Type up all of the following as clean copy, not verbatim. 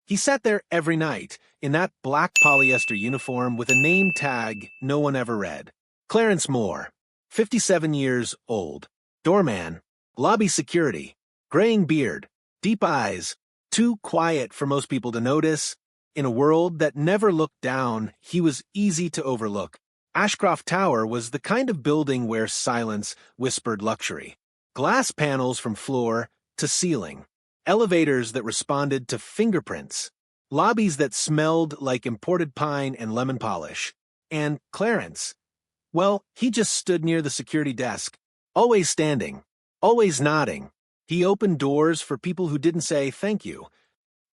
He sat there every night, in that black polyester uniform with a name tag no one ever read. Clarence Moore, 57 years old. Doorman, lobby security, graying beard, deep eyes, too quiet for most people to notice. In a world that never looked down, he was easy to overlook. Ashcroft Tower was the kind of building where silence whispered luxury. Glass panels from floor to ceiling. Elevators that responded to fingerprints. Lobbies that smelled like imported pine and lemon polish. And Clarence, well, he just stood near the security desk, always standing, always nodding. He opened doors for people who didn't say thank you.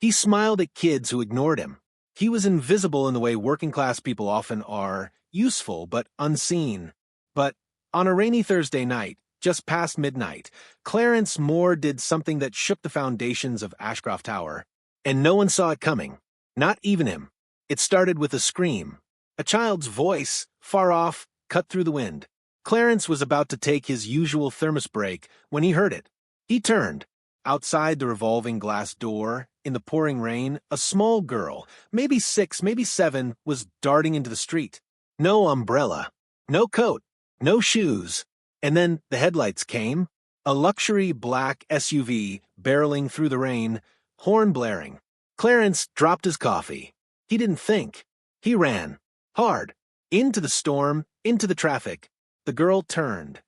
He smiled at kids who ignored him. He was invisible in the way working-class people often are, useful but unseen. But on a rainy Thursday night, just past midnight, Clarence Moore did something that shook the foundations of Ashcroft Tower. And no one saw it coming. Not even him. It started with a scream. A child's voice, far off, cut through the wind. Clarence was about to take his usual thermos break when he heard it. He turned. Outside the revolving glass door, in the pouring rain, a small girl, maybe 6, maybe 7, was darting into the street. No umbrella, no coat, no shoes. And then the headlights came. A luxury black SUV barreling through the rain, horn blaring. Clarence dropped his coffee. He didn't think. He ran. Hard. Into the storm, into the traffic. The girl turned.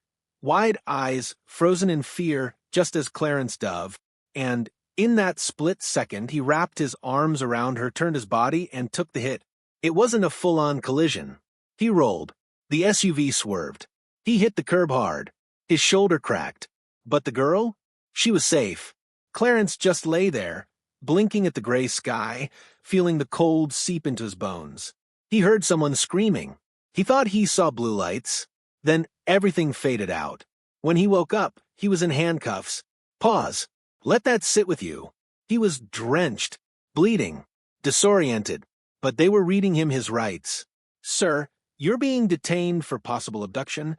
Wide eyes, frozen in fear, just as Clarence dove, and in that split second he wrapped his arms around her, turned his body, and took the hit. It wasn't a full-on collision. He rolled. The SUV swerved. He hit the curb hard. His shoulder cracked. But the girl? She was safe. Clarence just lay there, blinking at the gray sky, feeling the cold seep into his bones. He heard someone screaming. He thought he saw blue lights. Then everything faded out. When he woke up, he was in handcuffs. Pause. Let that sit with you. He was drenched, bleeding, disoriented, but they were reading him his rights. Sir, you're being detained for possible abduction.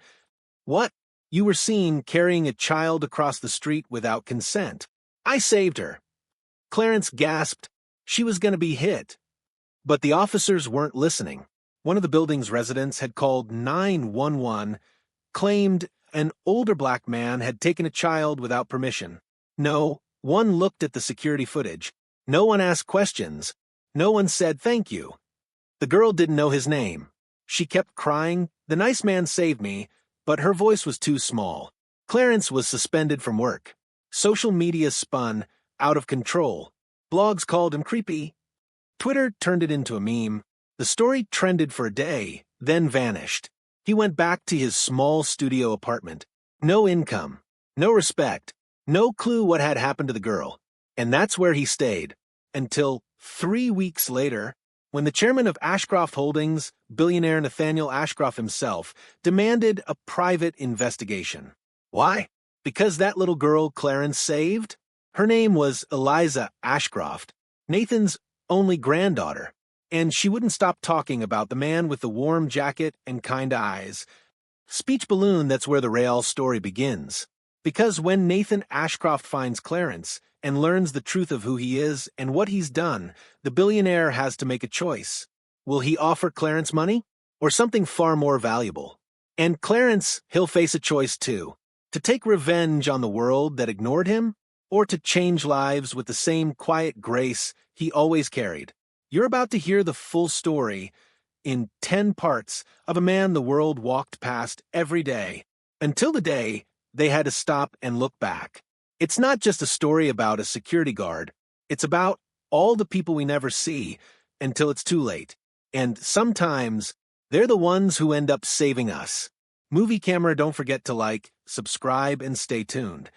What? You were seen carrying a child across the street without consent. I saved her. Clarence gasped. She was going to be hit. But the officers weren't listening. One of the building's residents had called 911, claimed an older black man had taken a child without permission. No one looked at the security footage. No one asked questions. No one said thank you. The girl didn't know his name. She kept crying, "The nice man saved me," but her voice was too small. Clarence was suspended from work. Social media spun out of control. Blogs called him creepy. Twitter turned it into a meme. The story trended for a day, then vanished. He went back to his small studio apartment. No income, no respect, no clue what had happened to the girl. And that's where he stayed. Until 3 weeks later, when the chairman of Ashcroft Holdings, billionaire Nathaniel Ashcroft himself, demanded a private investigation. Why? Because that little girl Clarence saved? Her name was Eliza Ashcroft, Nathan's only granddaughter. And she wouldn't stop talking about the man with the warm jacket and kind eyes. Speech balloon, that's where the real story begins. Because when Nathan Ashcroft finds Clarence and learns the truth of who he is and what he's done, the billionaire has to make a choice. Will he offer Clarence money or something far more valuable? And Clarence, he'll face a choice too. To take revenge on the world that ignored him, or to change lives with the same quiet grace he always carried. You're about to hear the full story in 10 parts of a man the world walked past every day, until the day they had to stop and look back. It's not just a story about a security guard. It's about all the people we never see until it's too late. And sometimes they're the ones who end up saving us. Movie Camera, don't forget to like, subscribe, and stay tuned,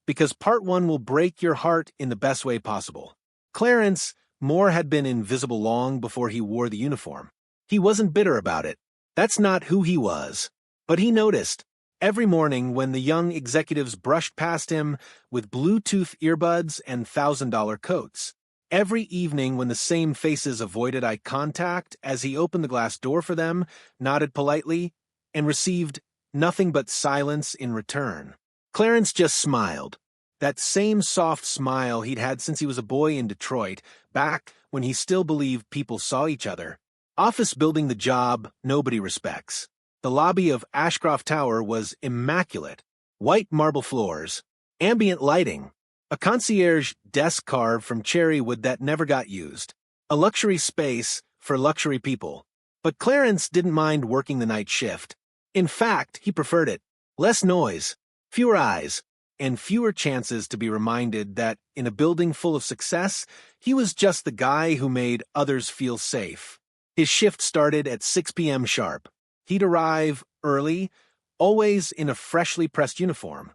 because part 1 will break your heart in the best way possible. Clarence Moore had been invisible long before he wore the uniform. He wasn't bitter about it. That's not who he was. But he noticed. Every morning when the young executives brushed past him with Bluetooth earbuds and $1,000 coats. Every evening when the same faces avoided eye contact as he opened the glass door for them, nodded politely, and received nothing but silence in return. Clarence just smiled. That same soft smile he'd had since he was a boy in Detroit, back when he still believed people saw each other. Office building the job nobody respects. The lobby of Ashcroft Tower was immaculate. White marble floors, ambient lighting, a concierge desk carved from cherry wood that never got used. A luxury space for luxury people. But Clarence didn't mind working the night shift. In fact, he preferred it. Less noise, fewer eyes, and fewer chances to be reminded that in a building full of success, he was just the guy who made others feel safe. His shift started at 6 p.m. sharp. He'd arrive early, always in a freshly pressed uniform.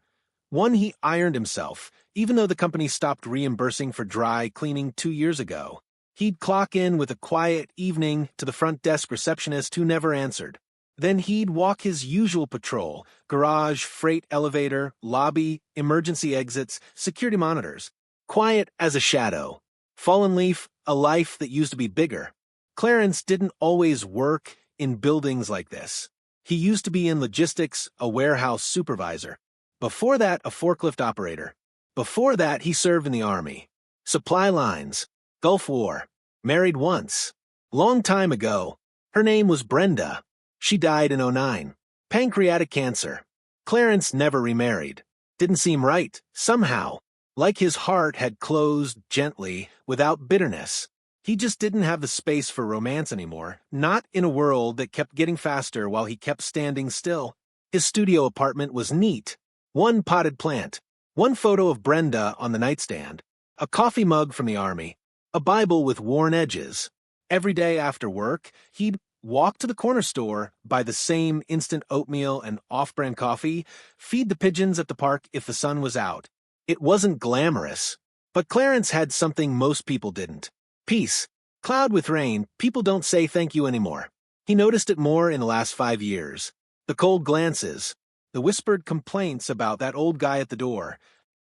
One he ironed himself, even though the company stopped reimbursing for dry cleaning 2 years ago. He'd clock in with a quiet evening to the front desk receptionist who never answered. Then he'd walk his usual patrol: garage, freight elevator, lobby, emergency exits, security monitors. Quiet as a shadow. Fallen leaf, a life that used to be bigger. Clarence didn't always work in buildings like this. He used to be in logistics, a warehouse supervisor. Before that, a forklift operator. Before that, he served in the Army. Supply lines. Gulf War. Married once. Long time ago. Her name was Brenda. She died in '09. Pancreatic cancer. Clarence never remarried. Didn't seem right, somehow. Like his heart had closed gently, without bitterness. He just didn't have the space for romance anymore, not in a world that kept getting faster while he kept standing still. His studio apartment was neat. One potted plant. One photo of Brenda on the nightstand. A coffee mug from the Army. A Bible with worn edges. Every day after work, he'd walk to the corner store, buy the same instant oatmeal and off-brand coffee, feed the pigeons at the park if the sun was out. It wasn't glamorous, but Clarence had something most people didn't. Peace. Cloud with rain, people don't say thank you anymore. He noticed it more in the last 5 years. The cold glances, the whispered complaints about that old guy at the door,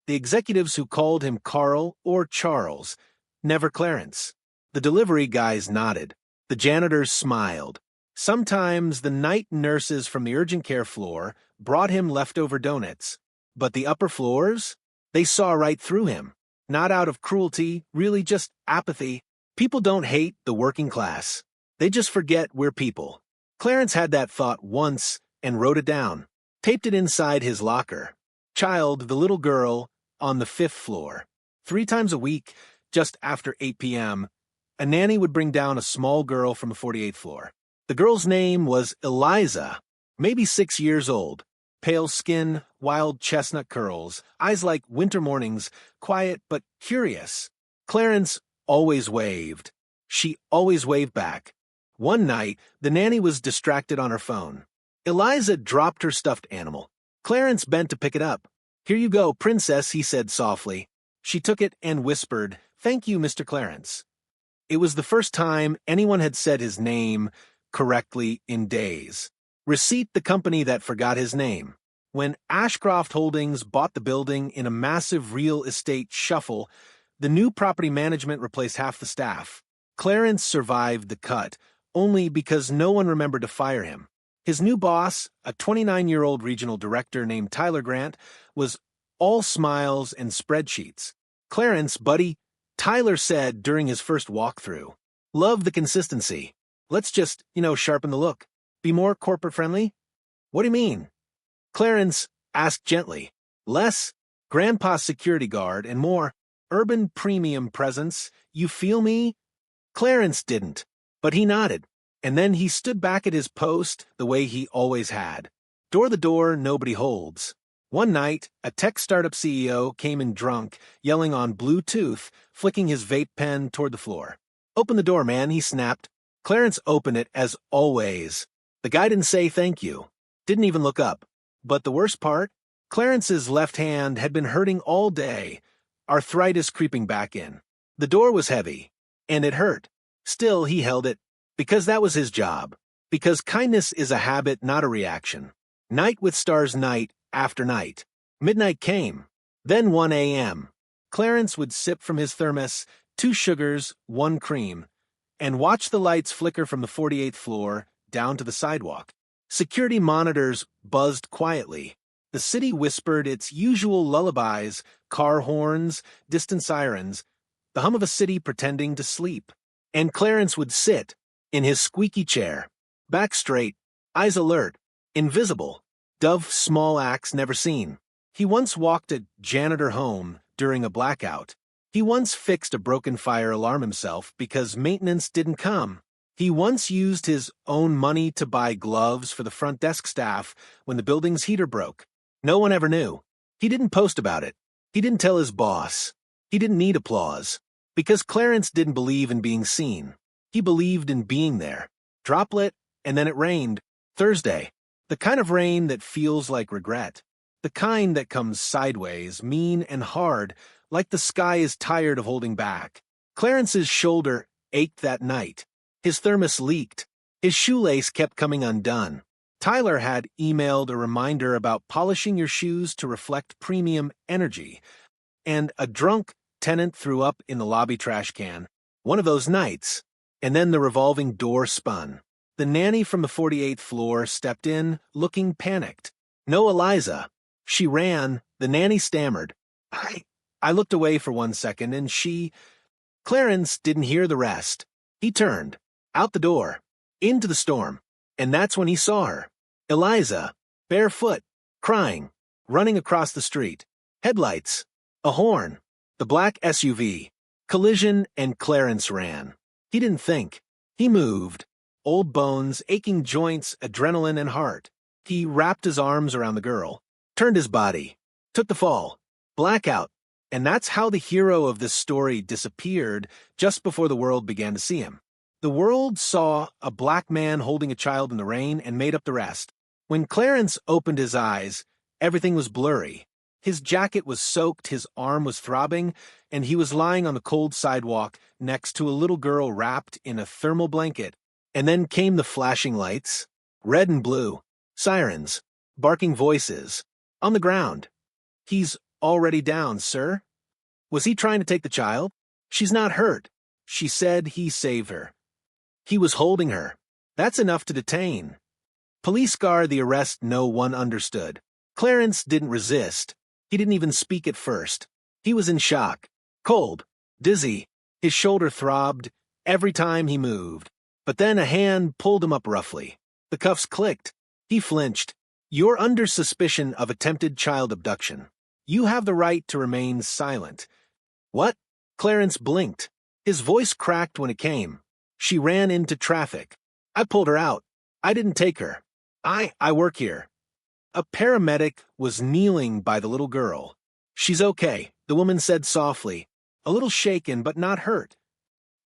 the executives who called him Carl or Charles, never Clarence. The delivery guys nodded. The janitors smiled. Sometimes the night nurses from the urgent care floor brought him leftover donuts. But the upper floors? They saw right through him. Not out of cruelty, really just apathy. People don't hate the working class. They just forget we're people. Clarence had that thought once and wrote it down. Taped it inside his locker. Child, the little girl, on the 5th floor. 3 times a week, just after 8 p.m., a nanny would bring down a small girl from the 48th floor. The girl's name was Eliza, maybe 6 years old. Pale skin, wild chestnut curls, eyes like winter mornings, quiet but curious. Clarence always waved. She always waved back. One night, the nanny was distracted on her phone. Eliza dropped her stuffed animal. Clarence bent to pick it up. "Here you go, princess," he said softly. She took it and whispered, "Thank you, Mr. Clarence." It was the first time anyone had said his name correctly in days. Receipt, the company that forgot his name. When Ashcroft Holdings bought the building in a massive real estate shuffle, the new property management replaced half the staff. Clarence survived the cut, only because no one remembered to fire him. His new boss, a 29-year-old regional director named Tyler Grant, was all smiles and spreadsheets. "Clarence, buddy," Tyler said during his first walkthrough. "Love the consistency. Let's just, sharpen the look. Be more corporate friendly?" "What do you mean?" Clarence asked gently. "Less grandpa's security guard and more urban premium presence. You feel me?" Clarence didn't, but he nodded, and then he stood back at his post the way he always had. Door the door nobody holds. One night, a tech startup CEO came in drunk, yelling on Bluetooth, flicking his vape pen toward the floor. "Open the door, man," he snapped. Clarence opened it as always. The guy didn't say thank you. Didn't even look up. But the worst part? Clarence's left hand had been hurting all day, arthritis creeping back in. The door was heavy, and it hurt. Still, he held it, because that was his job. Because kindness is a habit, not a reaction. Night with stars night after night. Midnight came. Then 1 a.m. Clarence would sip from his thermos, 2 sugars, 1 cream, and watch the lights flicker from the 48th floor down to the sidewalk. Security monitors buzzed quietly. The city whispered its usual lullabies, car horns, distant sirens, the hum of a city pretending to sleep. And Clarence would sit in his squeaky chair, back straight, eyes alert, invisible, dove small axe never seen. He once walked a janitor home during a blackout. He once fixed a broken fire alarm himself because maintenance didn't come. He once used his own money to buy gloves for the front desk staff when the building's heater broke. No one ever knew. He didn't post about it. He didn't tell his boss. He didn't need applause. Because Clarence didn't believe in being seen. He believed in being there. Droplet, and then it rained. Thursday. The kind of rain that feels like regret. The kind that comes sideways, mean and hard, like the sky is tired of holding back. Clarence's shoulder ached that night. His thermos leaked. His shoelace kept coming undone. Tyler had emailed a reminder about polishing your shoes to reflect premium energy. And a drunk tenant threw up in the lobby trash can. One of those nights. And then the revolving door spun. The nanny from the 48th floor stepped in, looking panicked. No Eliza. She ran. The nanny stammered. I looked away for 1 second, and Clarence didn't hear the rest. He turned. Out the door. Into the storm. And that's when he saw her. Eliza. Barefoot. Crying. Running across the street. Headlights. A horn. The black SUV. Collision, and Clarence ran. He didn't think. He moved. Old bones, aching joints, adrenaline, and heart. He wrapped his arms around the girl. Turned his body. Took the fall. Blackout. And that's how the hero of this story disappeared just before the world began to see him. The world saw a black man holding a child in the rain and made up the rest. When Clarence opened his eyes, everything was blurry. His jacket was soaked, his arm was throbbing, and he was lying on the cold sidewalk next to a little girl wrapped in a thermal blanket. And then came the flashing lights, red and blue, sirens, barking voices. On the ground. He's already down, sir. Was he trying to take the child? She's not hurt. She said he saved her. He was holding her. That's enough to detain. Police guard the arrest no one understood. Clarence didn't resist. He didn't even speak at first. He was in shock. Cold. Dizzy. His shoulder throbbed every time he moved. But then a hand pulled him up roughly. The cuffs clicked. He flinched. You're under suspicion of attempted child abduction. You have the right to remain silent. What? Clarence blinked. His voice cracked when it came. She ran into traffic. I pulled her out. I didn't take her. I work here. A paramedic was kneeling by the little girl. She's okay, the woman said softly. A little shaken, but not hurt.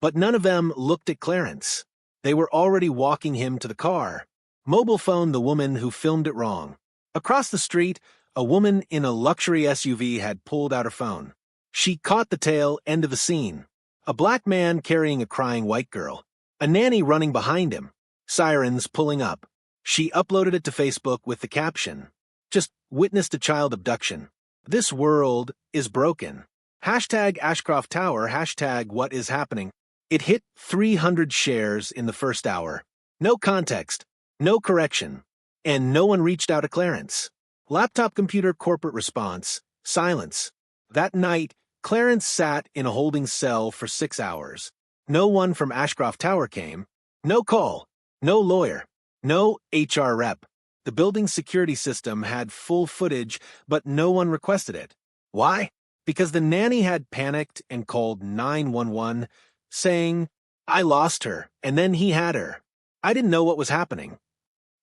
But none of them looked at Clarence. They were already walking him to the car. Mobile phoned the woman who filmed it wrong. Across the street, a woman in a luxury SUV had pulled out her phone. She caught the tail end of the scene. A black man carrying a crying white girl. A nanny running behind him. Sirens pulling up. She uploaded it to Facebook with the caption, "Just witnessed a child abduction. This world is broken. Hashtag Ashcroft Tower, hashtag what is happening." It hit 300 shares in the first hour. No context. No correction. And no one reached out to Clarence. Laptop computer corporate response. Silence. That night, Clarence sat in a holding cell for 6 hours. No one from Ashcroft Tower came. No call. No lawyer. No HR rep. The building's security system had full footage, but no one requested it. Why? Because the nanny had panicked and called 911, saying, "I lost her, and then he had her. I didn't know what was happening."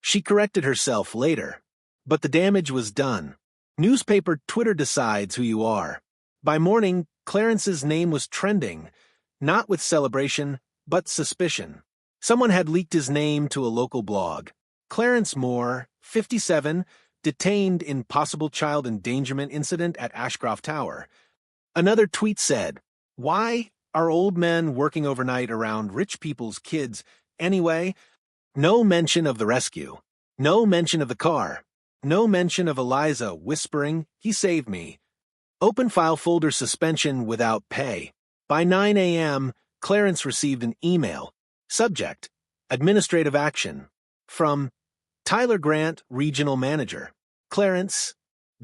She corrected herself later. But the damage was done. Newspaper Twitter decides who you are. By morning, Clarence's name was trending, not with celebration, but suspicion. Someone had leaked his name to a local blog. Clarence Moore, 57, detained in possible child endangerment incident at Ashcroft Tower. Another tweet said, "Why are old men working overnight around rich people's kids anyway?" No mention of the rescue. No mention of the car. No mention of Eliza whispering, "He saved me." Open file folder suspension without pay. By 9 a.m., Clarence received an email. Subject: Administrative action. From Tyler Grant, Regional Manager. Clarence,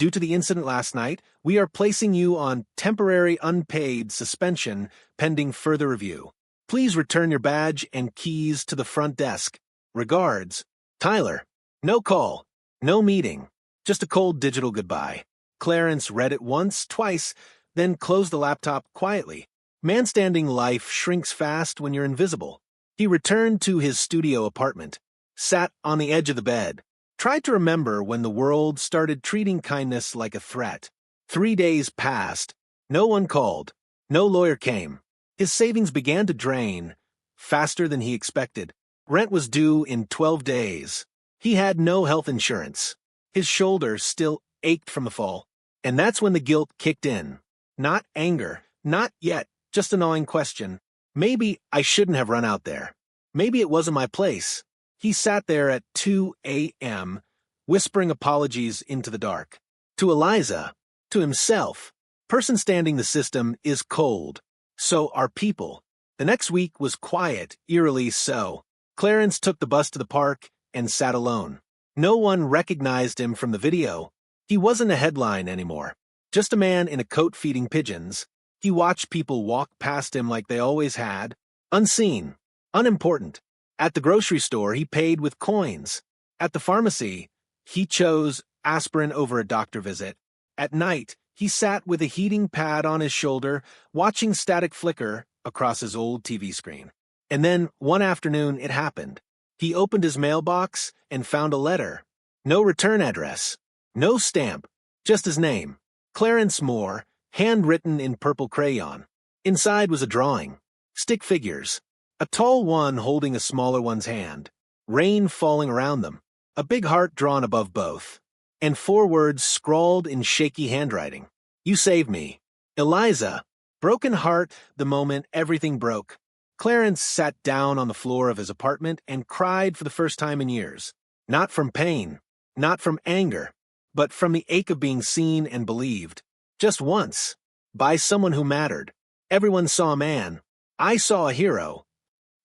Due to the incident last night, we are placing you on temporary unpaid suspension pending further review. Please return your badge and keys to the front desk. Regards, Tyler. No call, no meeting, just a cold digital goodbye. Clarence read it once, twice, then closed the laptop quietly. Man-standing life shrinks fast when you're invisible. He returned to his studio apartment, sat on the edge of the bed, tried to remember when the world started treating kindness like a threat. 3 days passed. No one called. No lawyer came. His savings began to drain, faster than he expected. Rent was due in 12 days. He had no health insurance. His shoulder still ached from the fall. And that's when the guilt kicked in. Not anger, not yet, just a gnawing question. Maybe I shouldn't have run out there. Maybe it wasn't my place. He sat there at 2 a.m., whispering apologies into the dark. To Eliza, to himself, person standing the system is cold. So are people. The next week was quiet, eerily so. Clarence took the bus to the park and sat alone. No one recognized him from the video. He wasn't a headline anymore. Just a man in a coat feeding pigeons. He watched people walk past him like they always had. Unseen. Unimportant. At the grocery store, he paid with coins. At the pharmacy, he chose aspirin over a doctor visit. At night, he sat with a heating pad on his shoulder, watching static flicker across his old TV screen. And then, one afternoon, it happened. He opened his mailbox and found a letter. No return address. No stamp. Just his name. Clarence Moore, handwritten in purple crayon. Inside was a drawing. Stick figures. A tall one holding a smaller one's hand. Rain falling around them. A big heart drawn above both. And 4 words scrawled in shaky handwriting. You saved me. Eliza. Broken heart the moment everything broke. Clarence sat down on the floor of his apartment and cried for the first time in years. Not from pain. Not from anger. But from the ache of being seen and believed. Just once. By someone who mattered. Everyone saw a man. I saw a hero.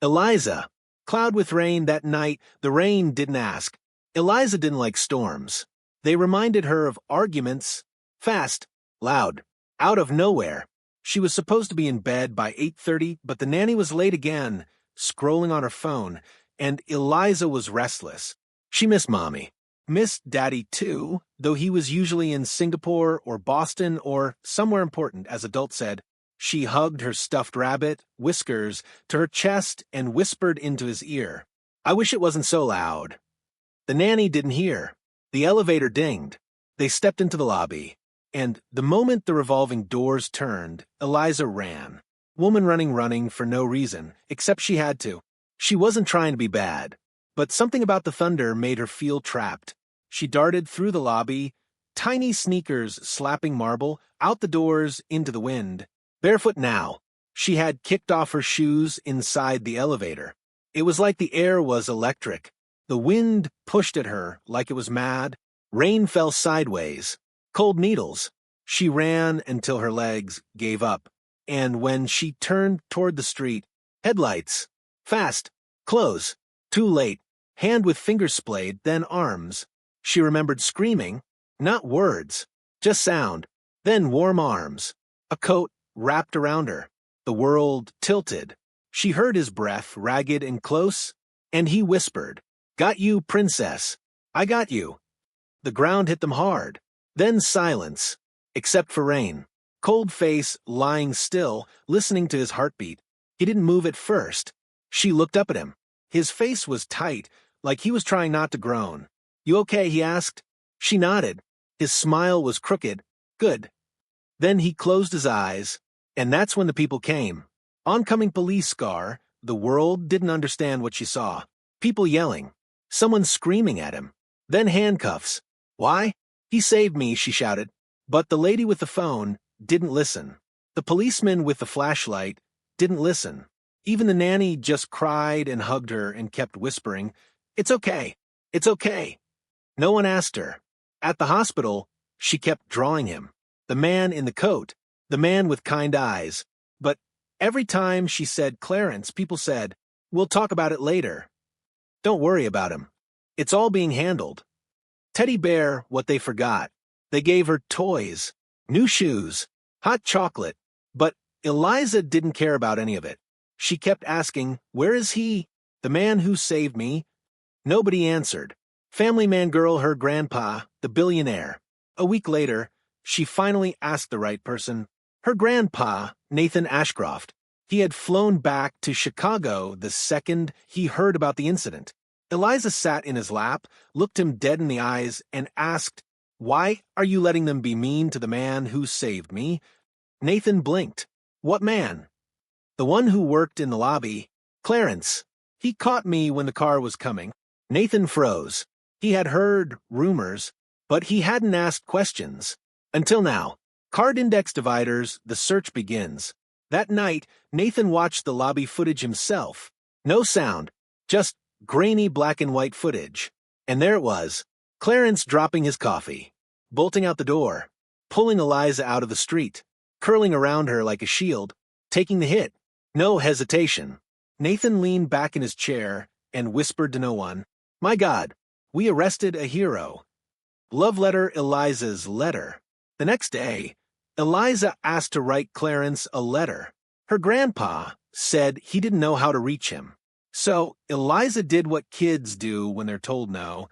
Eliza. Cloud with rain that night, the rain didn't ask. Eliza didn't like storms. They reminded her of arguments. Fast. Loud. Out of nowhere. She was supposed to be in bed by 8:30, but the nanny was late again, scrolling on her phone, and Eliza was restless. She missed Mommy. Missed Daddy too, though he was usually in Singapore or Boston or somewhere important, as adults said. She hugged her stuffed rabbit, Whiskers, to her chest and whispered into his ear. I wish it wasn't so loud. The nanny didn't hear. The elevator dinged. They stepped into the lobby. And the moment the revolving doors turned, Eliza ran. Woman running for no reason, except she had to. She wasn't trying to be bad. But something about the thunder made her feel trapped. She darted through the lobby, tiny sneakers slapping marble, out the doors, into the wind. Barefoot now. She had kicked off her shoes inside the elevator. It was like the air was electric. The wind pushed at her like it was mad. Rain fell sideways. Cold needles. She ran until her legs gave up. And when she turned toward the street, headlights. Fast. Close. Too late. Hand with fingers splayed, then arms. She remembered screaming. Not words. Just sound. Then warm arms. A coat wrapped around her. The world tilted. She heard his breath, ragged and close, and he whispered, Got you, princess. I got you. The ground hit them hard. Then silence, except for rain. Cold face, lying still, listening to his heartbeat. He didn't move at first. She looked up at him. His face was tight, like he was trying not to groan. You okay? He asked. She nodded. His smile was crooked. Good. Then he closed his eyes, and that's when the people came. Oncoming police car. The world didn't understand what she saw. People yelling. Someone screaming at him. Then handcuffs. Why? He saved me, she shouted. But the lady with the phone didn't listen. The policeman with the flashlight didn't listen. Even the nanny just cried and hugged her and kept whispering, It's okay. It's okay. No one asked her. At the hospital, she kept drawing him. The man in the coat. The man with kind eyes. But every time she said Clarence, people said, We'll talk about it later. Don't worry about him. It's all being handled. Teddy bear, what they forgot. They gave her toys, new shoes, hot chocolate, but Eliza didn't care about any of it. She kept asking, "Where is he? The man who saved me?" Nobody answered. Family man girl, her grandpa, the billionaire. A week later, she finally asked the right person. Her grandpa, Nathan Ashcroft. He had flown back to Chicago the second he heard about the incident. Eliza sat in his lap, looked him dead in the eyes, and asked, "Why are you letting them be mean to the man who saved me?" Nathan blinked. "What man?" "The one who worked in the lobby. Clarence. He caught me when the car was coming." Nathan froze. He had heard rumors, but he hadn't asked questions. Until now. Card index dividers, the search begins. That night, Nathan watched the lobby footage himself. No sound, just grainy black and white footage. And there it was, Clarence dropping his coffee, bolting out the door, pulling Eliza out of the street, curling around her like a shield, taking the hit. No hesitation. Nathan leaned back in his chair and whispered to no one, "My God, we arrested a hero." Love letter Eliza's letter. The next day, Eliza asked to write Clarence a letter. Her grandpa said he didn't know how to reach him. So Eliza did what kids do when they're told no.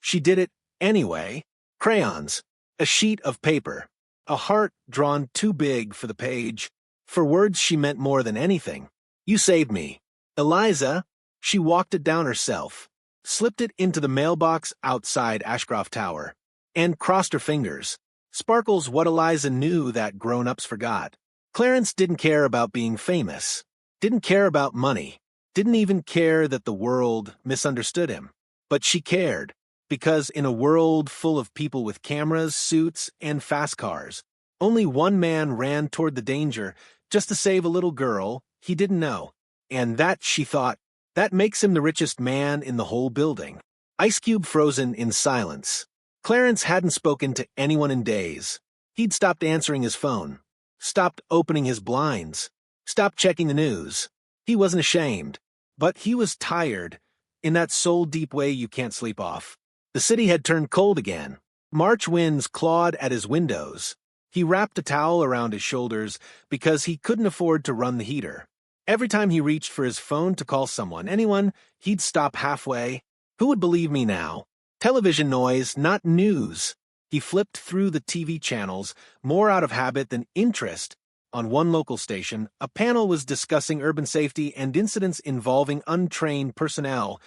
She did it anyway. Crayons, a sheet of paper, a heart drawn too big for the page. For words she meant more than anything. "You saved me." Eliza, she walked it down herself, slipped it into the mailbox outside Ashcroft Tower, and crossed her fingers. Sparkles what Eliza knew that grown-ups forgot. Clarence didn't care about being famous, didn't care about money, didn't even care that the world misunderstood him. But she cared, because in a world full of people with cameras, suits, and fast cars, only one man ran toward the danger just to save a little girl he didn't know. And that, she thought, that makes him the richest man in the whole building. Ice Cube frozen in silence. Clarence hadn't spoken to anyone in days. He'd stopped answering his phone, stopped opening his blinds, stopped checking the news. He wasn't ashamed, but he was tired, in that soul-deep way you can't sleep off. The city had turned cold again. March winds clawed at his windows. He wrapped a towel around his shoulders because he couldn't afford to run the heater. Every time he reached for his phone to call someone, anyone, he'd stop halfway. Who would believe me now? Television noise, not news. He flipped through the TV channels, more out of habit than interest. On one local station, a panel was discussing urban safety and incidents involving untrained personnel.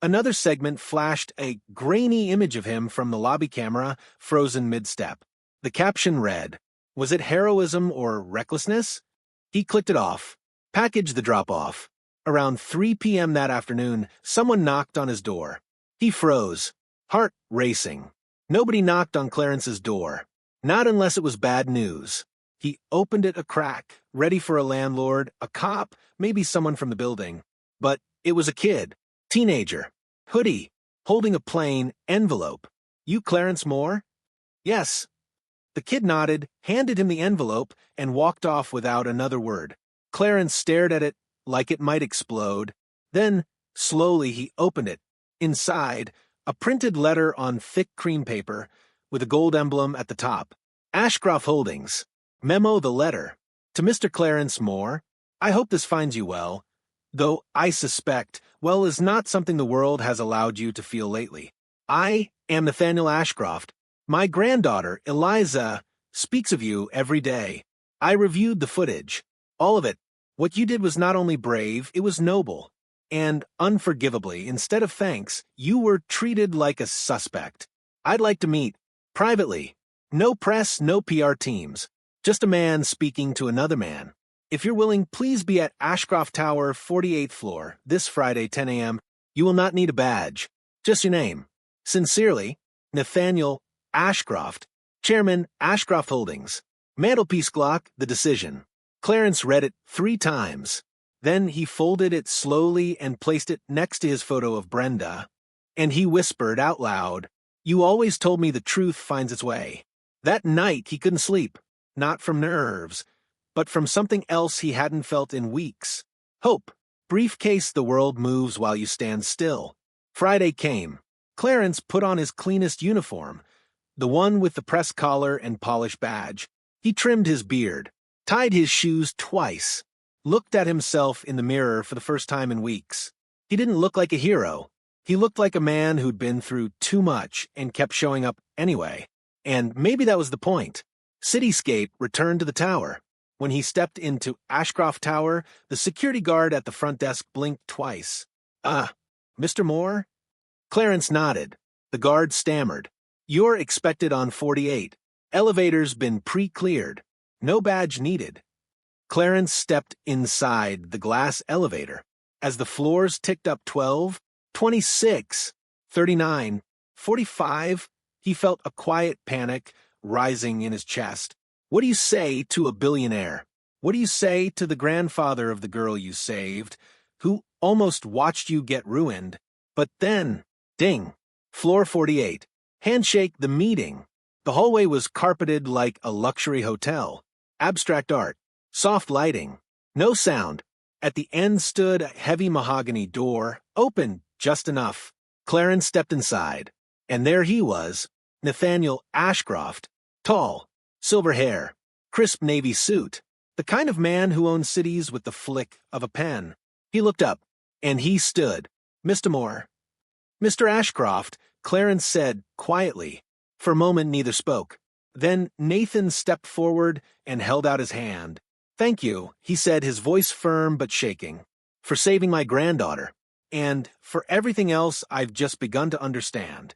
Another segment flashed a grainy image of him from the lobby camera, frozen mid-step. The caption read, "Was it heroism or recklessness?" He clicked it off. Packaged the drop-off. Around 3 p.m. that afternoon, someone knocked on his door. He froze, heart racing. Nobody knocked on Clarence's door. Not unless it was bad news. He opened it a crack, ready for a landlord, a cop, maybe someone from the building. But it was a kid, teenager, hoodie, holding a plain envelope. "You Clarence Moore?" "Yes." The kid nodded, handed him the envelope, and walked off without another word. Clarence stared at it like it might explode. Then, slowly, he opened it. Inside, a printed letter on thick cream paper, with a gold emblem at the top. Ashcroft Holdings. Memo the letter. To Mr. Clarence Moore, I hope this finds you well, though I suspect well is not something the world has allowed you to feel lately. I am Nathaniel Ashcroft. My granddaughter, Eliza, speaks of you every day. I reviewed the footage. All of it. What you did was not only brave, it was noble. And, unforgivably, instead of thanks, you were treated like a suspect. I'd like to meet. Privately. No press, no PR teams. Just a man speaking to another man. If you're willing, please be at Ashcroft Tower, 48th floor, this Friday, 10 a.m. You will not need a badge. Just your name. Sincerely, Nathaniel Ashcroft, Chairman, Ashcroft Holdings. Mantelpiece clock, the decision. Clarence read it 3 times. Then he folded it slowly and placed it next to his photo of Brenda. And he whispered out loud, "You always told me the truth finds its way." That night he couldn't sleep, not from nerves, but from something else he hadn't felt in weeks. Hope. Briefcase, the world moves while you stand still. Friday came. Clarence put on his cleanest uniform, the one with the press collar and polished badge. He trimmed his beard, tied his shoes twice, looked at himself in the mirror for the first time in weeks. He didn't look like a hero. He looked like a man who'd been through too much and kept showing up anyway. And maybe that was the point. Cityscape returned to the tower. When he stepped into Ashcroft Tower, the security guard at the front desk blinked twice. Mr. Moore? Clarence nodded. The guard stammered. You're expected on 48. Elevator's been pre-cleared. No badge needed. Clarence stepped inside the glass elevator. As the floors ticked up 12, 26, 39, 45, he felt a quiet panic rising in his chest. What do you say to a billionaire? What do you say to the grandfather of the girl you saved, who almost watched you get ruined? But then, ding, floor 48. Handshake the meeting. The hallway was carpeted like a luxury hotel. Abstract art. Soft lighting. No sound. At the end stood a heavy mahogany door, open just enough. Clarence stepped inside, and there he was, Nathaniel Ashcroft, tall, silver hair, crisp navy suit, the kind of man who owns cities with the flick of a pen. He looked up, and he stood. Mr. Moore. Mr. Ashcroft, Clarence said quietly. For a moment neither spoke. Then Nathan stepped forward and held out his hand. Thank you, he said, his voice firm but shaking, for saving my granddaughter, and for everything else I've just begun to understand.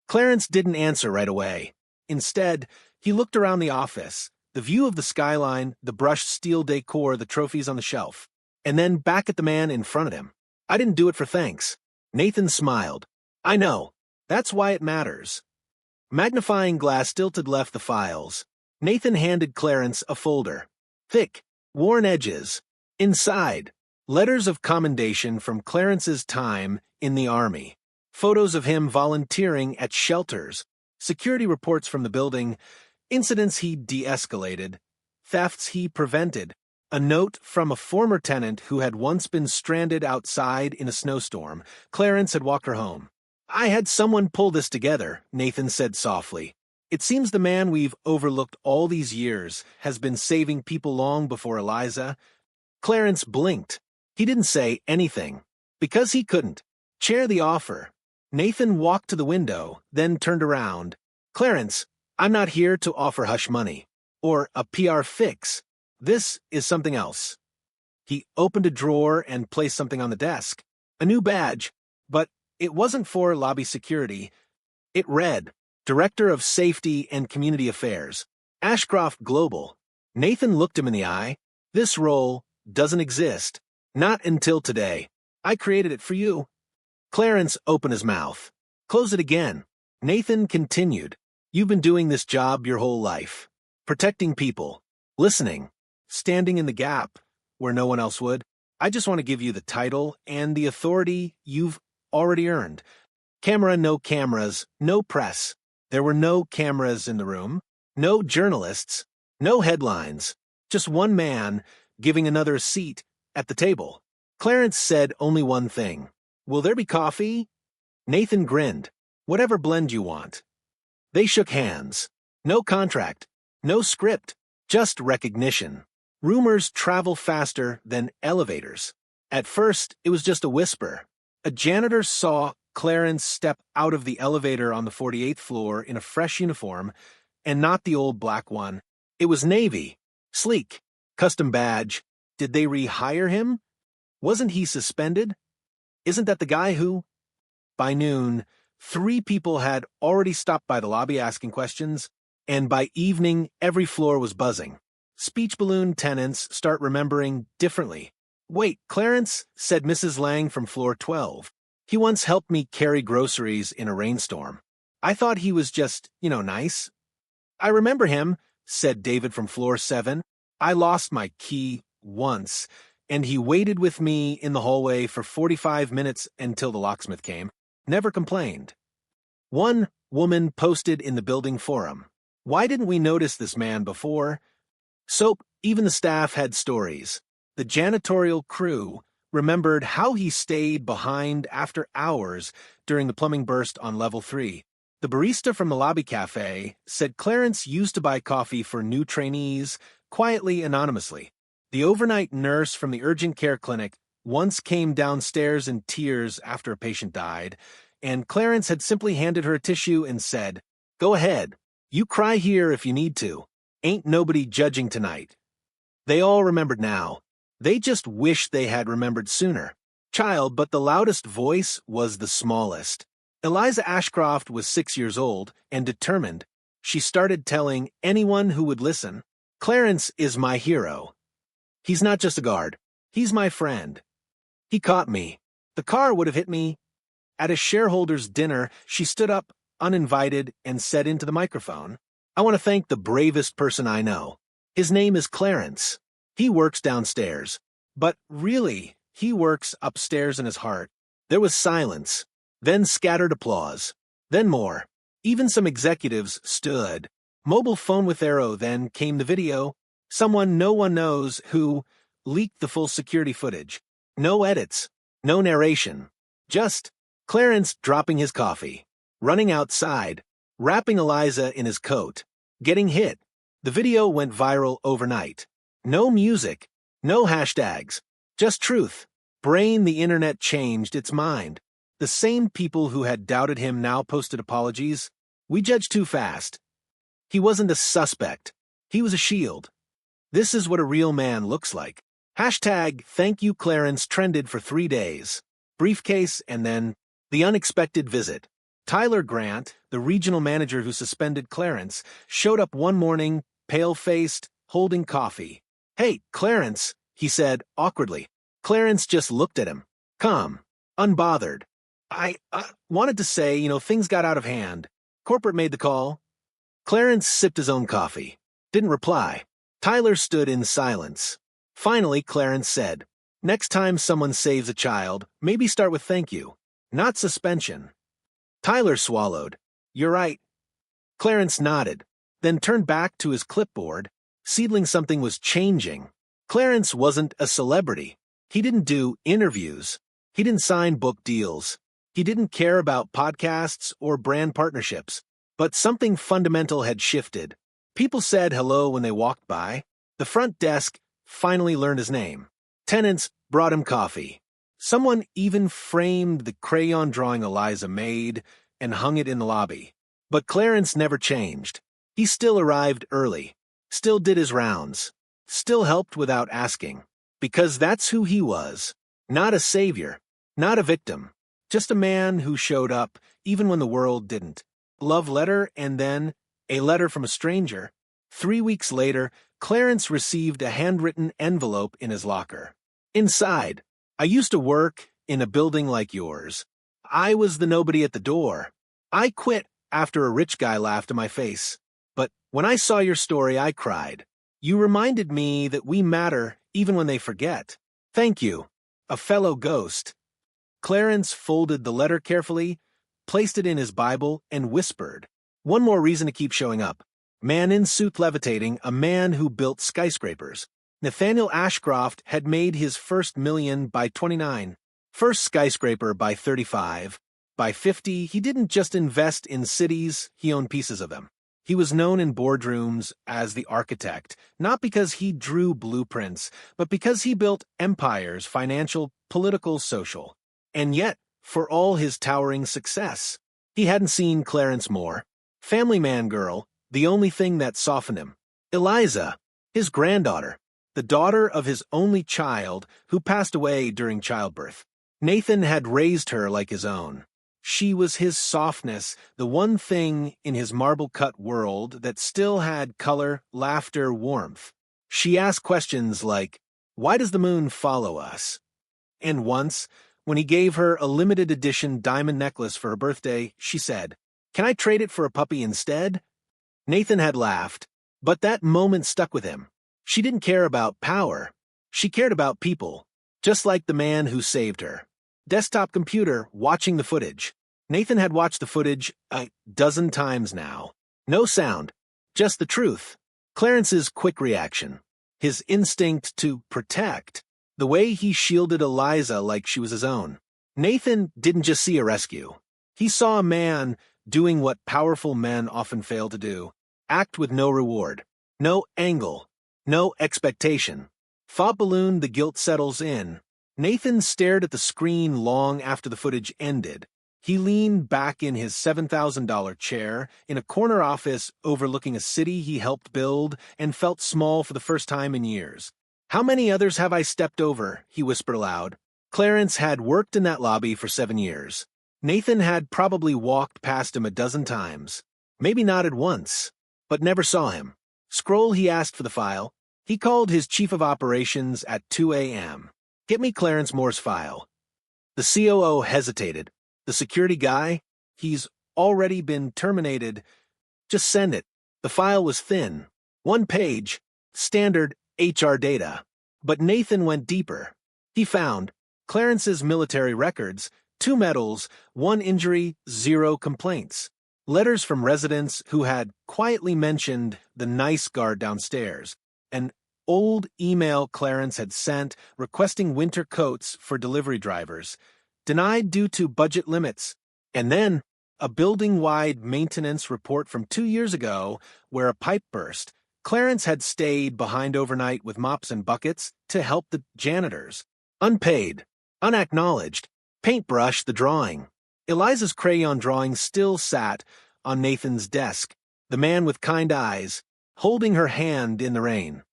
Clarence didn't answer right away. Instead, he looked around the office, the view of the skyline, the brushed steel decor, the trophies on the shelf, and then back at the man in front of him. I didn't do it for thanks. Nathan smiled. I know. That's why it matters. Magnifying glass tilted left the files. Nathan handed Clarence a folder. Thick, worn edges. Inside, letters of commendation from Clarence's time in the army. Photos of him volunteering at shelters. Security reports from the building. Incidents he de-escalated. Thefts he prevented. A note from a former tenant who had once been stranded outside in a snowstorm. Clarence had walked her home. I had someone pull this together, Nathan said softly. It seems the man we've overlooked all these years has been saving people long before Eliza. Clarence blinked. He didn't say anything. Because he couldn't. Chair the offer. Nathan walked to the window, then turned around. Clarence, I'm not here to offer hush money. Or a PR fix. This is something else. He opened a drawer and placed something on the desk. A new badge. But it wasn't for lobby security. It read, Director of Safety and Community Affairs, Ashcroft Global. Nathan looked him in the eye. This role doesn't exist. Not until today. I created it for you. Clarence opened his mouth. Close it again. Nathan continued. You've been doing this job your whole life. Protecting people. Listening. Standing in the gap where no one else would. I just want to give you the title and the authority you've already earned. Camera, no cameras, no press. There were no cameras in the room, no journalists, no headlines, just one man giving another a seat at the table. Clarence said only one thing. Will there be coffee? Nathan grinned. Whatever blend you want. They shook hands. No contract, no script, just recognition. Rumors travel faster than elevators. At first, it was just a whisper. A janitor saw Clarence step out of the elevator on the 48th floor in a fresh uniform, and not the old black one. It was navy, sleek, custom badge. Did they rehire him? Wasn't he suspended? Isn't that the guy who? By noon, 3 people had already stopped by the lobby asking questions, and by evening, every floor was buzzing. Speech balloon tenants start remembering differently. Wait, Clarence, said Mrs. Lang from floor 12. He once helped me carry groceries in a rainstorm. I thought he was just, nice. I remember him, said David from floor 7. I lost my key once, and he waited with me in the hallway for 45 minutes until the locksmith came. Never complained. One woman posted in the building forum. Why didn't we notice this man before? So, even the staff had stories. The janitorial crew remembered how he stayed behind after hours during the plumbing burst on level 3. The barista from the lobby cafe said Clarence used to buy coffee for new trainees, quietly, anonymously. The overnight nurse from the urgent care clinic once came downstairs in tears after a patient died, and Clarence had simply handed her a tissue and said, "Go ahead. You cry here if you need to. Ain't nobody judging tonight." They all remembered now. They just wished they had remembered sooner. But the loudest voice was the smallest. Eliza Ashcroft was 6 years old and determined. She started telling anyone who would listen, "Clarence is my hero. He's not just a guard. He's my friend. He caught me. The car would have hit me." At a shareholders' dinner, she stood up, uninvited, and said into the microphone, "I want to thank the bravest person I know. His name is Clarence. He works downstairs. But really, he works upstairs in his heart." There was silence, then scattered applause, then more. Even some executives stood. Mobile phone with arrow, then came the video. Someone no one knows who leaked the full security footage. No edits, no narration. Just Clarence dropping his coffee, running outside, wrapping Eliza in his coat, getting hit. The video went viral overnight. No music, no hashtags, just truth. The internet changed its mind. The same people who had doubted him now posted apologies. "We judged too fast. He wasn't a suspect. He was a shield. This is what a real man looks like." Hashtag Thank You Clarence trended for 3 days. Briefcase and then the unexpected visit. Tyler Grant, the regional manager who suspended Clarence, showed up one morning, pale-faced, holding coffee. "Hey, Clarence," he said awkwardly. Clarence just looked at him, calm, unbothered. I wanted to say, things got out of hand. Corporate made the call." Clarence sipped his own coffee. Didn't reply. Tyler stood in silence. Finally, Clarence said, "Next time someone saves a child, maybe start with thank you, not suspension." Tyler swallowed. "You're right." Clarence nodded, then turned back to his clipboard. Seedling something was changing. Clarence wasn't a celebrity. He didn't do interviews. He didn't sign book deals. He didn't care about podcasts or brand partnerships. But something fundamental had shifted. People said hello when they walked by. The front desk finally learned his name. Tenants brought him coffee. Someone even framed the crayon drawing Eliza made and hung it in the lobby. But Clarence never changed. He still arrived early, still did his rounds, still helped without asking. Because that's who he was. Not a savior, not a victim. Just a man who showed up even when the world didn't. Love letter and then a letter from a stranger. 3 weeks later, Clarence received a handwritten envelope in his locker. Inside, "I used to work in a building like yours. I was the nobody at the door. I quit after a rich guy laughed in my face. But when I saw your story, I cried. You reminded me that we matter even when they forget. Thank you, a fellow ghost." Clarence folded the letter carefully, placed it in his Bible, and whispered, "One more reason to keep showing up. Man in suit levitating, a man who built skyscrapers. Nathaniel Ashcroft had made his first million by 29, first skyscraper by 35. By 50, he didn't just invest in cities, he owned pieces of them. He was known in boardrooms as the architect, not because he drew blueprints, but because he built empires, financial, political, social. And yet, for all his towering success, he hadn't seen Clarence Moore. Family man girl, the only thing that softened him. Eliza, his granddaughter, the daughter of his only child who passed away during childbirth. Nathan had raised her like his own. She was his softness, the one thing in his marble-cut world that still had color, laughter, warmth. She asked questions like, "Why does the moon follow us?" And once, when he gave her a limited edition diamond necklace for her birthday, she said, "Can I trade it for a puppy instead?" Nathan had laughed, but that moment stuck with him. She didn't care about power. She cared about people, just like the man who saved her. Desktop computer, watching the footage. Nathan had watched the footage a dozen times now. No sound, just the truth. Clarence's quick reaction, his instinct to protect, the way he shielded Eliza like she was his own. Nathan didn't just see a rescue. He saw a man doing what powerful men often fail to do. Act with no reward, no angle, no expectation. Thought balloon, the guilt settles in. Nathan stared at the screen long after the footage ended. He leaned back in his $7,000 chair in a corner office overlooking a city he helped build and felt small for the first time in years. "How many others have I stepped over?" he whispered aloud. Clarence had worked in that lobby for 7 years. Nathan had probably walked past him a dozen times, maybe nodded once, but never saw him. "Scroll," he asked for the file. He called his chief of operations at 2 a.m. "Get me Clarence Moore's file." The COO hesitated. "The security guy? He's already been terminated. Just send it." The file was thin. 1 page. Standard HR data. But Nathan went deeper. He found Clarence's military records, 2 medals, 1 injury, 0 complaints. Letters from residents who had quietly mentioned the nice guard downstairs. An old email Clarence had sent requesting winter coats for delivery drivers. Denied due to budget limits. And then a building-wide maintenance report from 2 years ago where a pipe burst. Clarence had stayed behind overnight with mops and buckets to help the janitors. Unpaid. Unacknowledged. Paintbrush the drawing. Eliza's crayon drawing still sat on Nathan's desk, the man with kind eyes, holding her hand in the rain.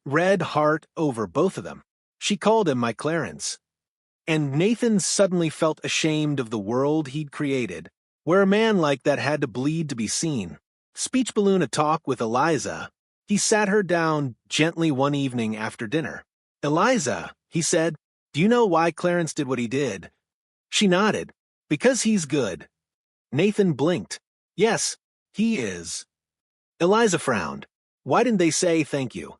Red heart over both of them. She called him my Clarence. And Nathan suddenly felt ashamed of the world he'd created, where a man like that had to bleed to be seen. Speech balloon a talk with Eliza. He sat her down gently one evening after dinner. "Eliza," he said, "do you know why Clarence did what he did?" She nodded. "Because he's good." Nathan blinked. "Yes, he is." Eliza frowned. "Why didn't they say thank you?"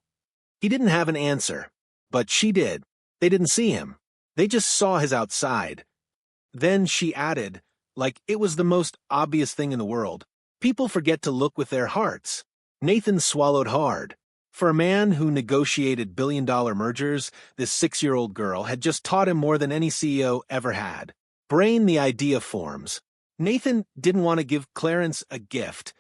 He didn't have an answer, but she did. They didn't see him. They just saw his outside. Then she added, like it was the most obvious thing in the world, "People forget to look with their hearts." Nathan swallowed hard. For a man who negotiated billion-dollar mergers, this 6-year-old girl had just taught him more than any CEO ever had. Brain the idea forms. Nathan didn't want to give Clarence a gift.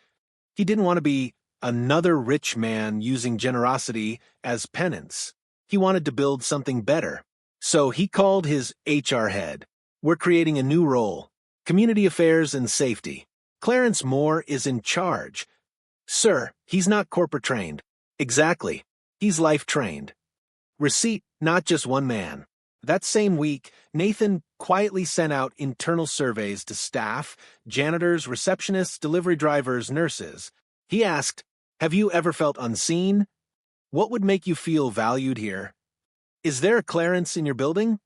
He didn't want to be another rich man using generosity as penance. He wanted to build something better. So he called his HR head. "We're creating a new role. Community Affairs and Safety. Clarence Moore is in charge." "Sir, he's not corporate trained." "Exactly. He's life trained." Receipt, not just one man. That same week, Nathan quietly sent out internal surveys to staff, janitors, receptionists, delivery drivers, nurses. He asked, "Have you ever felt unseen? What would make you feel valued here? Is there a Clarence in your building?"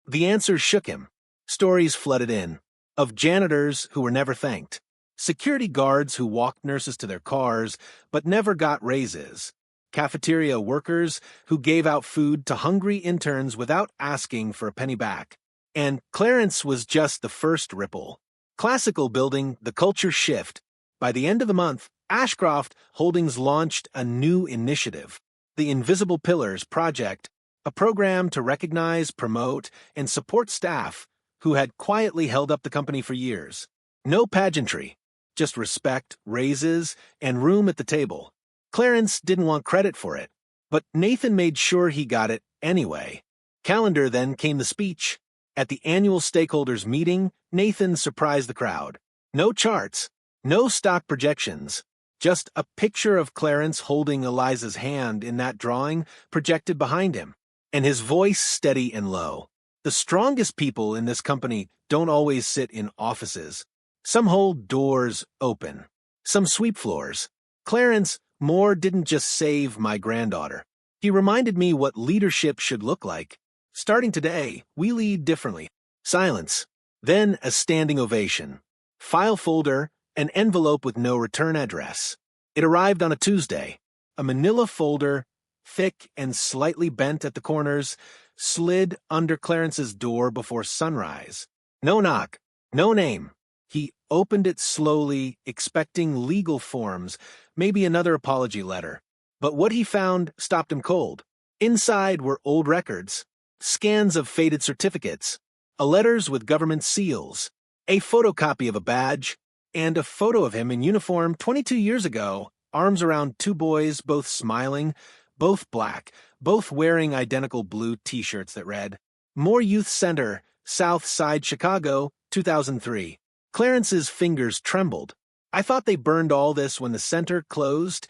The answers shook him. Stories flooded in. Of janitors who were never thanked. Security guards who walked nurses to their cars but never got raises. Cafeteria workers who gave out food to hungry interns without asking for a penny back. And Clarence was just the first ripple. Classical building, the culture shift. By the end of the month, Ashcroft Holdings launched a new initiative, the Invisible Pillars Project, a program to recognize, promote, and support staff who had quietly held up the company for years. No pageantry, just respect, raises, and room at the table. Clarence didn't want credit for it, but Nathan made sure he got it anyway. Calendar then came the speech. At the annual stakeholders meeting, Nathan surprised the crowd. No charts, no stock projections, just a picture of Clarence holding Eliza's hand in that drawing projected behind him, and his voice steady and low. The strongest people in this company don't always sit in offices. Some hold doors open. Some sweep floors. Clarence Moore didn't just save my granddaughter. He reminded me what leadership should look like. Starting today, we lead differently. Silence. Then a standing ovation. File folder, an envelope with no return address. It arrived on a Tuesday. A manila folder, thick and slightly bent at the corners, slid under Clarence's door before sunrise. No knock. No name. He opened it slowly, expecting legal forms, maybe another apology letter. But what he found stopped him cold. Inside were old records, scans of faded certificates, letters with government seals, a photocopy of a badge, and a photo of him in uniform 22 years ago, arms around two boys, both smiling, both black, both wearing identical blue t-shirts that read, Moore Youth Center, South Side, Chicago, 2003. Clarence's fingers trembled. I thought they burned all this when the center closed.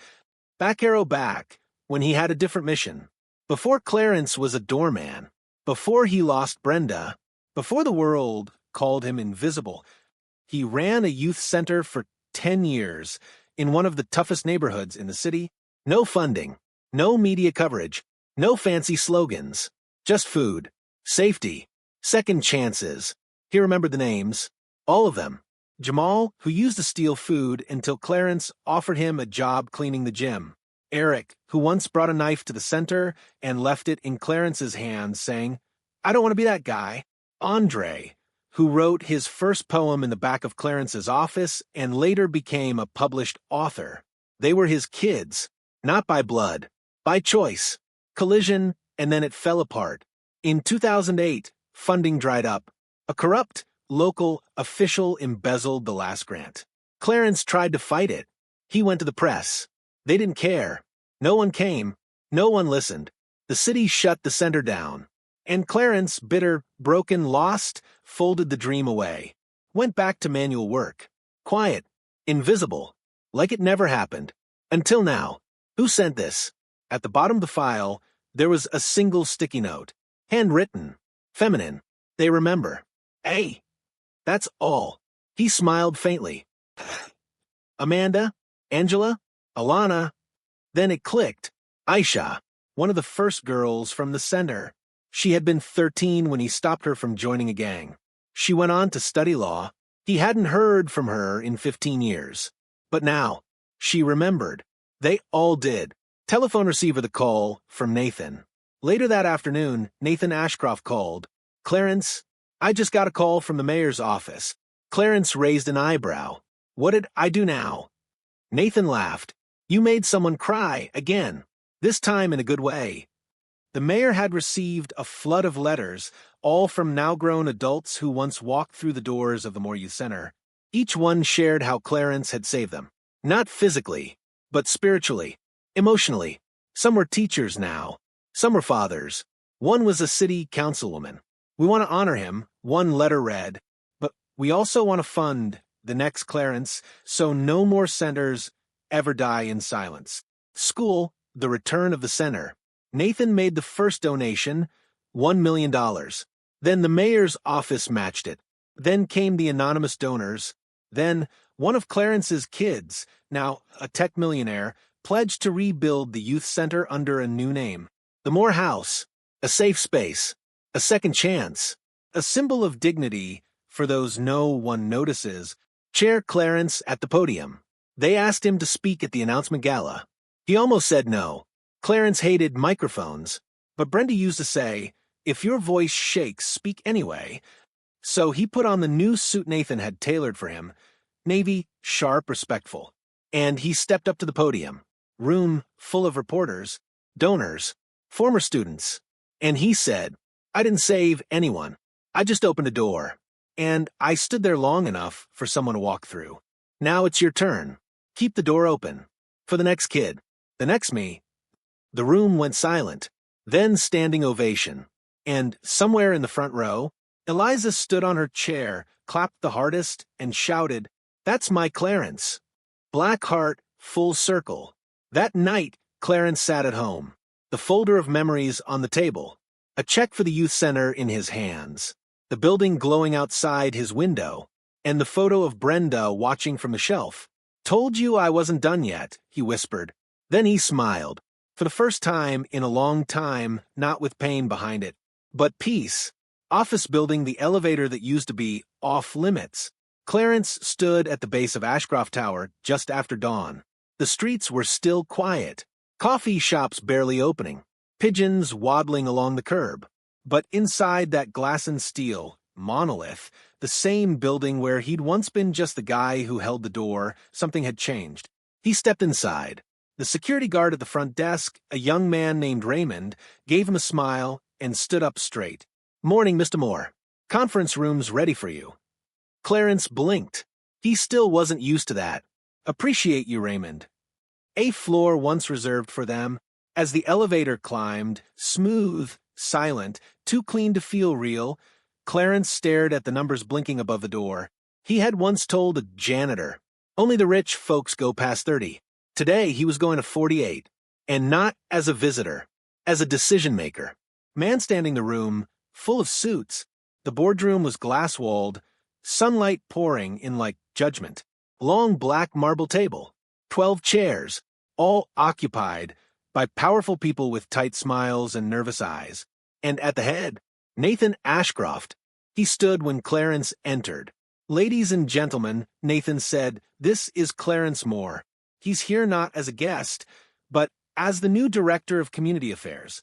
Back arrow back, when he had a different mission. Before Clarence was a doorman. Before he lost Brenda. Before the world called him invisible. He ran a youth center for 10 years in one of the toughest neighborhoods in the city. No funding, no media coverage, no fancy slogans, just food, safety, second chances. He remembered the names, all of them. Jamal, who used to steal food until Clarence offered him a job cleaning the gym. Eric, who once brought a knife to the center and left it in Clarence's hands, saying, I don't want to be that guy. Andre, who wrote his first poem in the back of Clarence's office and later became a published author. They were his kids, not by blood, by choice. Collision, and then it fell apart. In 2008, funding dried up. A corrupt, local official embezzled the last grant. Clarence tried to fight it. He went to the press. They didn't care. No one came. No one listened. The city shut the center down. And Clarence, bitter, broken, lost, folded the dream away. Went back to manual work. Quiet. Invisible. Like it never happened. Until now. Who sent this? At the bottom of the file, there was a single sticky note. Handwritten. Feminine. They remember. Hey. That's all. He smiled faintly. Amanda? Angela? Alana? Then it clicked. Aisha. One of the first girls from the center. She had been 13 when he stopped her from joining a gang. She went on to study law. He hadn't heard from her in 15 years. But now, she remembered. They all did. Telephone receiver the call from Nathan. Later that afternoon, Nathan Ashcroft called. Clarence, I just got a call from the mayor's office. Clarence raised an eyebrow. What did I do now? Nathan laughed. You made someone cry again. This time in a good way. The mayor had received a flood of letters, all from now-grown adults who once walked through the doors of the Moore Youth Center. Each one shared how Clarence had saved them. Not physically, but spiritually, emotionally. Some were teachers now. Some were fathers. One was a city councilwoman. We want to honor him, one letter read, but we also want to fund the next Clarence so no more centers ever die in silence. School, the return of the center. Nathan made the first donation, $1 million. Then the mayor's office matched it. Then came the anonymous donors. Then one of Clarence's kids, now a tech millionaire, pledged to rebuild the youth center under a new name. The Moore House, a safe space, a second chance, a symbol of dignity for those no one notices. Chair Clarence at the podium. They asked him to speak at the announcement gala. He almost said no. Clarence hated microphones, but Brenda used to say, if your voice shakes, speak anyway. So he put on the new suit Nathan had tailored for him, navy, sharp, respectful. And he stepped up to the podium, room full of reporters, donors, former students. And he said, I didn't save anyone. I just opened a door. And I stood there long enough for someone to walk through. Now it's your turn. Keep the door open. For the next kid. The next me. The room went silent, then standing ovation. And somewhere in the front row, Eliza stood on her chair, clapped the hardest, and shouted, That's my Clarence. Black heart, full circle. That night, Clarence sat at home, the folder of memories on the table, a check for the youth center in his hands, the building glowing outside his window, and the photo of Brenda watching from the shelf. Told you I wasn't done yet, he whispered. Then he smiled. For the first time in a long time, not with pain behind it, but peace. Office building, the elevator that used to be off limits. Clarence stood at the base of Ashcroft Tower just after dawn. The streets were still quiet. Coffee shops barely opening. Pigeons waddling along the curb. But inside that glass and steel monolith, the same building where he'd once been just the guy who held the door, something had changed. He stepped inside. The security guard at the front desk, a young man named Raymond, gave him a smile and stood up straight. Morning, Mr. Moore. Conference room's ready for you. Clarence blinked. He still wasn't used to that. Appreciate you, Raymond. A floor once reserved for them. As the elevator climbed, smooth, silent, too clean to feel real, Clarence stared at the numbers blinking above the door. He had once told a janitor, "Only the rich folks go past 30. Today he was going to 48. And not as a visitor, as a decision-maker. Man standing the room, full of suits. The boardroom was glass-walled, sunlight pouring in like judgment. Long black marble table, 12 chairs, all occupied by powerful people with tight smiles and nervous eyes. And at the head, Nathan Ashcroft. He stood when Clarence entered. "Ladies and gentlemen," Nathan said, "this is Clarence Moore. He's here not as a guest, but as the new director of community affairs."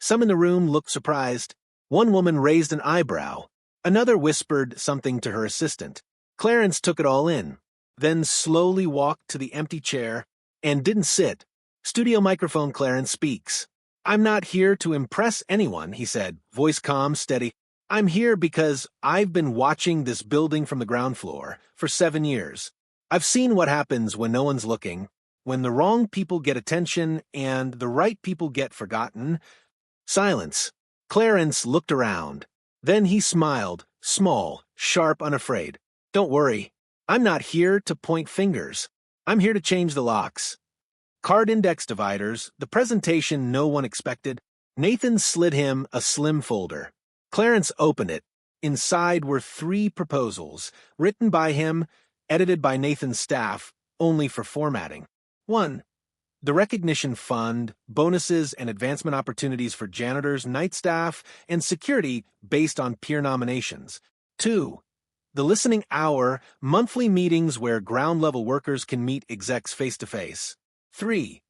Some in the room looked surprised. One woman raised an eyebrow. Another whispered something to her assistant. Clarence took it all in, then slowly walked to the empty chair and didn't sit. "Studio microphone, Clarence speaks." "I'm not here to impress anyone," he said, voice calm, steady. "I'm here because I've been watching this building from the ground floor for 7 years. I've seen what happens when no one's looking, when the wrong people get attention and the right people get forgotten." Silence. Clarence looked around. Then he smiled, small, sharp, unafraid. "Don't worry. I'm not here to point fingers. I'm here to change the locks." Card index dividers, the presentation no one expected. Nathan slid him a slim folder. Clarence opened it. Inside were 3 proposals, written by him, edited by Nathan's staff, only for formatting. 1. The Recognition Fund, bonuses and advancement opportunities for janitors, night staff, and security based on peer nominations. 2. The Listening Hour, monthly meetings where ground-level workers can meet execs face-to-face. 3.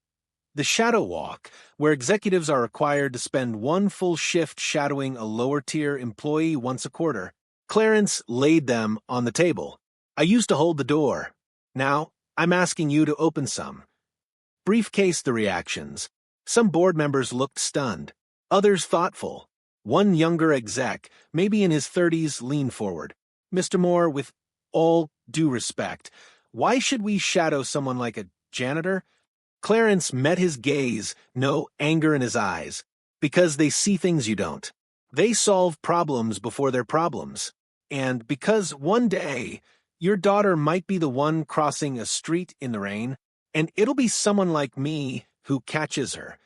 The Shadow Walk, where executives are required to spend 1 full shift shadowing a lower-tier employee once a quarter. Clarence laid them on the table. "I used to hold the door. Now, I'm asking you to open some." Briefcase the reactions. Some board members looked stunned, others thoughtful. One younger exec, maybe in his 30s, leaned forward. "Mr. Moore, with all due respect, why should we shadow someone like a janitor?" Clarence met his gaze, no anger in his eyes. "Because they see things you don't. They solve problems before they're problems. And because one day, your daughter might be the one crossing a street in the rain, and it'll be someone like me who catches her."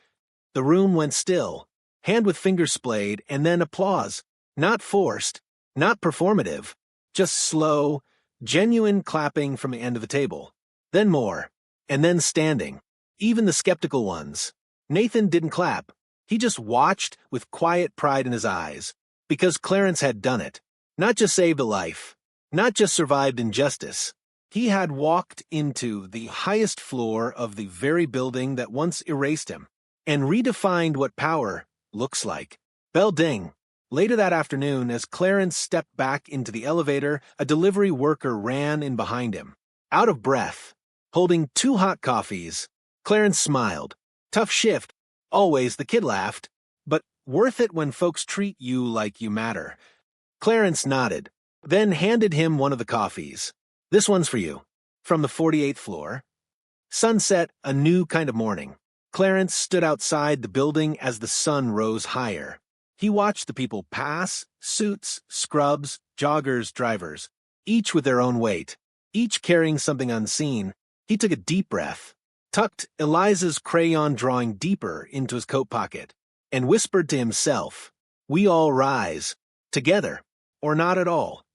The room went still, hand with finger splayed, and then applause. Not forced, not performative, just slow, genuine clapping from the end of the table. Then more, and then standing. Even the skeptical ones. Nathan didn't clap. He just watched with quiet pride in his eyes, because Clarence had done it. Not just saved a life, not just survived injustice. He had walked into the highest floor of the very building that once erased him, and redefined what power looks like. Bell ding. Later that afternoon, as Clarence stepped back into the elevator, a delivery worker ran in behind him. Out of breath, holding 2 hot coffees. Clarence smiled. "Tough shift." Always, the kid laughed. "But worth it when folks treat you like you matter." Clarence nodded, then handed him one of the coffees. "This one's for you." From the 48th floor. Sunset, a new kind of morning. Clarence stood outside the building as the sun rose higher. He watched the people pass, suits, scrubs, joggers, drivers, each with their own weight, each carrying something unseen. He took a deep breath, tucked Eliza's crayon drawing deeper into his coat pocket, and whispered to himself, "We all rise, together, or not at all."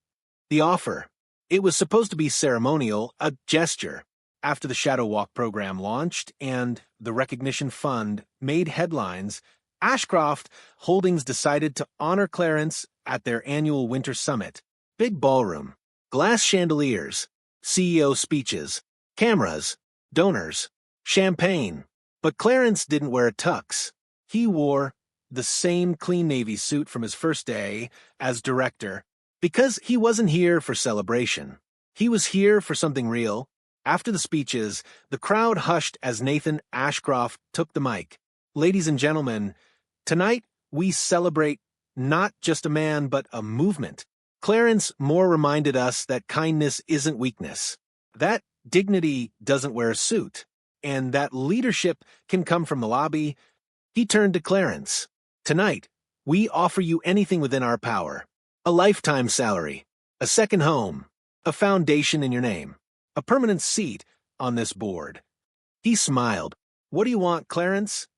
The offer. It was supposed to be ceremonial, a gesture. After the Shadow Walk program launched and the Recognition Fund made headlines, Ashcroft Holdings decided to honor Clarence at their annual winter summit. Big ballroom, glass chandeliers, CEO speeches, cameras, donors, champagne. But Clarence didn't wear a tux. He wore the same clean navy suit from his first day as director, because he wasn't here for celebration. He was here for something real. After the speeches, the crowd hushed as Nathan Ashcroft took the mic. "Ladies and gentlemen, tonight we celebrate not just a man but a movement." Clarence more reminded us that kindness isn't weakness, that dignity doesn't wear a suit, and that leadership can come from the lobby. He turned to Clarence. Tonight, we offer you anything within our power. A lifetime salary, a second home, a foundation in your name, a permanent seat on this board. He smiled. What do you want, Clarence?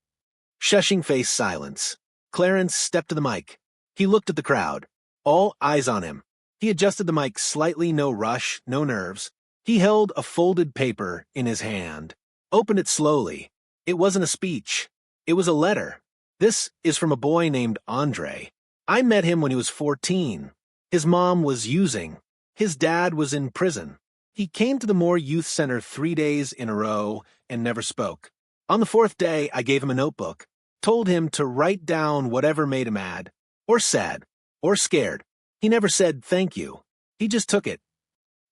Shushing face silence. Clarence stepped to the mic. He looked at the crowd. All eyes on him. He adjusted the mic slightly, no rush, no nerves. He held a folded paper in his hand. Opened it slowly. It wasn't a speech. It was a letter. This is from a boy named Andre. I met him when he was 14. His mom was using. His dad was in prison. He came to the Moore Youth Center 3 days in a row and never spoke. On the 4th day, I gave him a notebook, told him to write down whatever made him mad, or sad, or scared. He never said thank you. He just took it.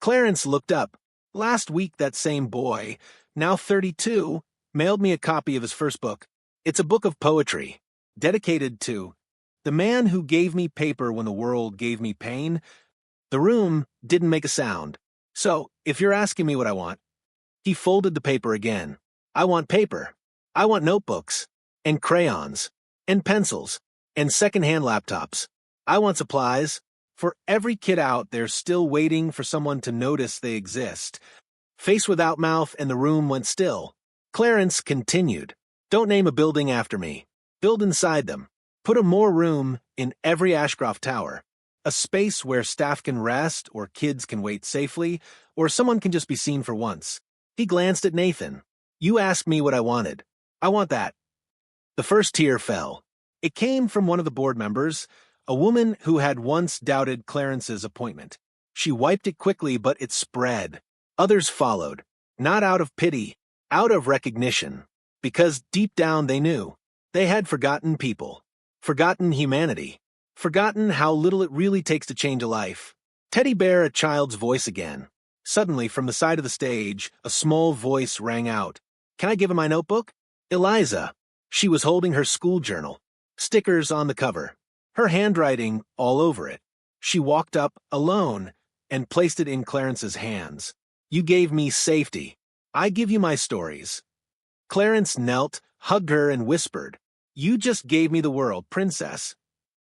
Clarence looked up. Last week, that same boy, now 32, mailed me a copy of his first book. It's a book of poetry, dedicated to the man who gave me paper when the world gave me pain. The room didn't make a sound. So, if you're asking me what I want, he folded the paper again. I want paper. I want notebooks, and crayons, and pencils, and secondhand laptops. I want supplies for every kid out there still waiting for someone to notice they exist. Face without mouth, and the room went still. Clarence continued. Don't name a building after me. Build inside them. Put a more room in every Ashcroft tower. A space where staff can rest, or kids can wait safely, or someone can just be seen for once. He glanced at Nathan. You asked me what I wanted. I want that. The first tear fell. It came from one of the board members, a woman who had once doubted Clarence's appointment. She wiped it quickly, but it spread. Others followed, not out of pity, out of recognition, because deep down they knew. They had forgotten people, forgotten humanity, forgotten how little it really takes to change a life. Teddy Bear, a child's voice again. Suddenly, from the side of the stage, a small voice rang out. Can I give him my notebook? Eliza. She was holding her school journal. Stickers on the cover. Her handwriting all over it. She walked up, alone, and placed it in Clarence's hands. You gave me safety. I give you my stories. Clarence knelt, hugged her, and whispered, You just gave me the world, princess.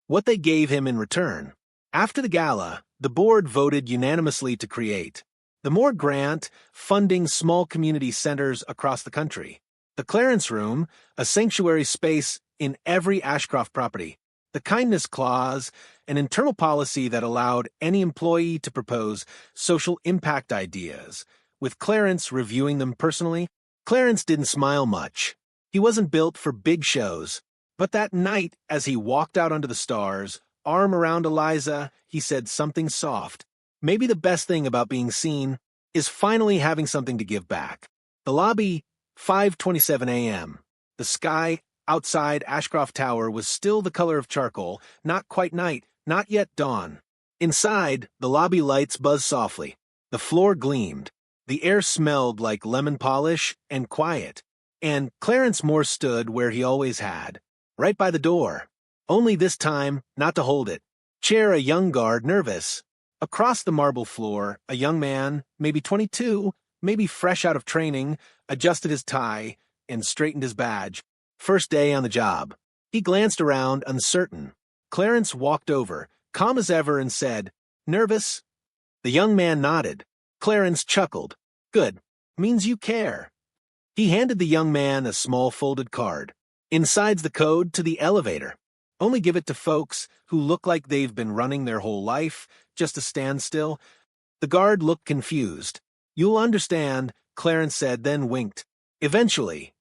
What they gave him in return. After the gala, the board voted unanimously to create the Moore Grant, funding small community centers across the country. The Clarence Room, a sanctuary space in every Ashcroft property. The Kindness Clause, an internal policy that allowed any employee to propose social impact ideas, with Clarence reviewing them personally. Clarence didn't smile much. He wasn't built for big shows. But that night, as he walked out under the stars, arm around Eliza, he said something soft. Maybe the best thing about being seen is finally having something to give back. The lobby, 5:27 a.m. The sky outside Ashcroft Tower was still the color of charcoal, not quite night, not yet dawn. Inside, the lobby lights buzzed softly. The floor gleamed. The air smelled like lemon polish and quiet. And Clarence Moore stood where he always had, right by the door. Only this time, not to hold it. Chair a young guard, nervous. Across the marble floor, a young man, maybe 22, maybe fresh out of training, adjusted his tie and straightened his badge. First day on the job. He glanced around, uncertain. Clarence walked over, calm as ever, and said, Nervous? The young man nodded. Clarence chuckled. Good. Means you care. He handed the young man a small folded card. Inside's the code to the elevator. Only give it to folks who look like they've been running their whole life, just to stand still. The guard looked confused. You'll understand, Clarence said, then winked. Eventually.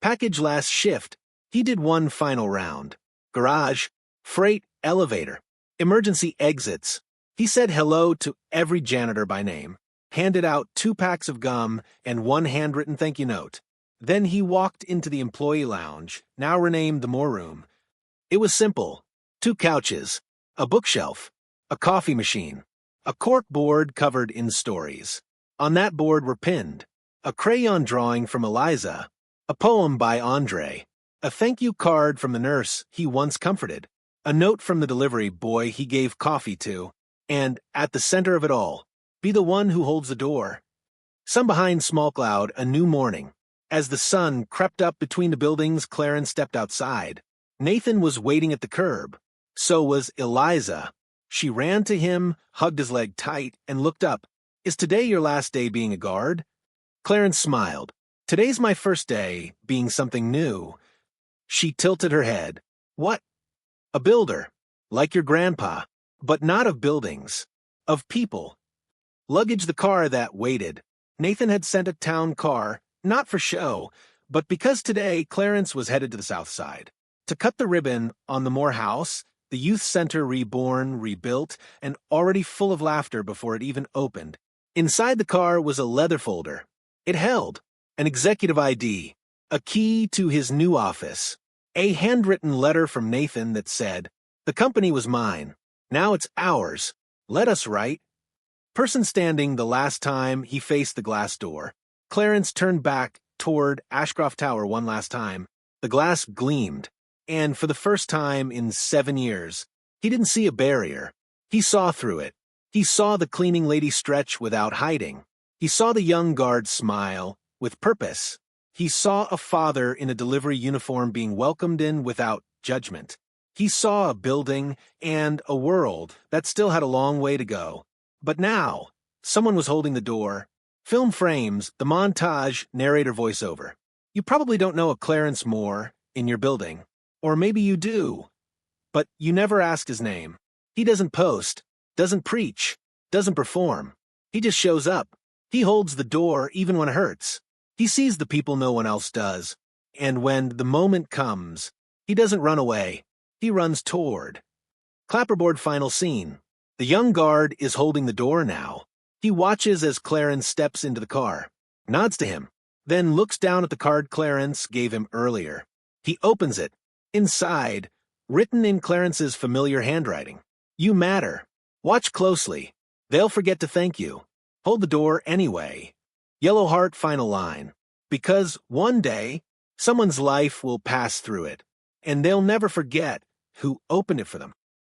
Package last shift. He did one final round. Garage, freight, elevator, emergency exits. He said hello to every janitor by name, handed out 2 packs of gum and 1 handwritten thank you note. Then he walked into the employee lounge, now renamed the Moore Room. It was simple. 2 couches, a bookshelf, a coffee machine, a cork board covered in stories. On that board were pinned a crayon drawing from Eliza, a poem by Andre, a thank you card from the nurse he once comforted, a note from the delivery boy he gave coffee to, And at the center of it all, be the one who holds the door. Some behind small cloud, a new morning. As the sun crept up between the buildings, Clarence stepped outside. Nathan was waiting at the curb. So was Eliza. She ran to him, hugged his leg tight, and looked up. Is today your last day being a guard? Clarence smiled. Today's my first day being something new. She tilted her head. What? A builder. Like your grandpa. But not of buildings. Of people. Luggage the car that waited. Nathan had sent a town car, not for show, but because today Clarence was headed to the south side. To cut the ribbon on the Moore house, the youth center reborn, rebuilt, and already full of laughter before it even opened. Inside the car was a leather folder. It held an executive ID, a key to his new office, a handwritten letter from Nathan that said, "The company was mine. Now it's ours. Let us write." Person standing the last time he faced the glass door, Clarence turned back toward Ashcroft Tower one last time. The glass gleamed, and for the first time in 7 years, he didn't see a barrier. He saw through it. He saw the cleaning lady stretch without hiding. He saw the young guard smile with purpose. He saw a father in a delivery uniform being welcomed in without judgment. He saw a building and a world that still had a long way to go. But now, someone was holding the door. Film frames, the montage, narrator voiceover. You probably don't know a Clarence Moore in your building. Or maybe you do. But you never asked his name. He doesn't post, doesn't preach, doesn't perform. He just shows up. He holds the door even when it hurts. He sees the people no one else does. And when the moment comes, he doesn't run away. He runs toward. Clapperboard final scene. The young guard is holding the door now. He watches as Clarence steps into the car, nods to him, then looks down at the card Clarence gave him earlier. He opens it. Inside, written in Clarence's familiar handwriting, "You matter. Watch closely. They'll forget to thank you. Hold the door anyway." Yellow heart final line. Because one day, someone's life will pass through it, and they'll never forget who opened it for them.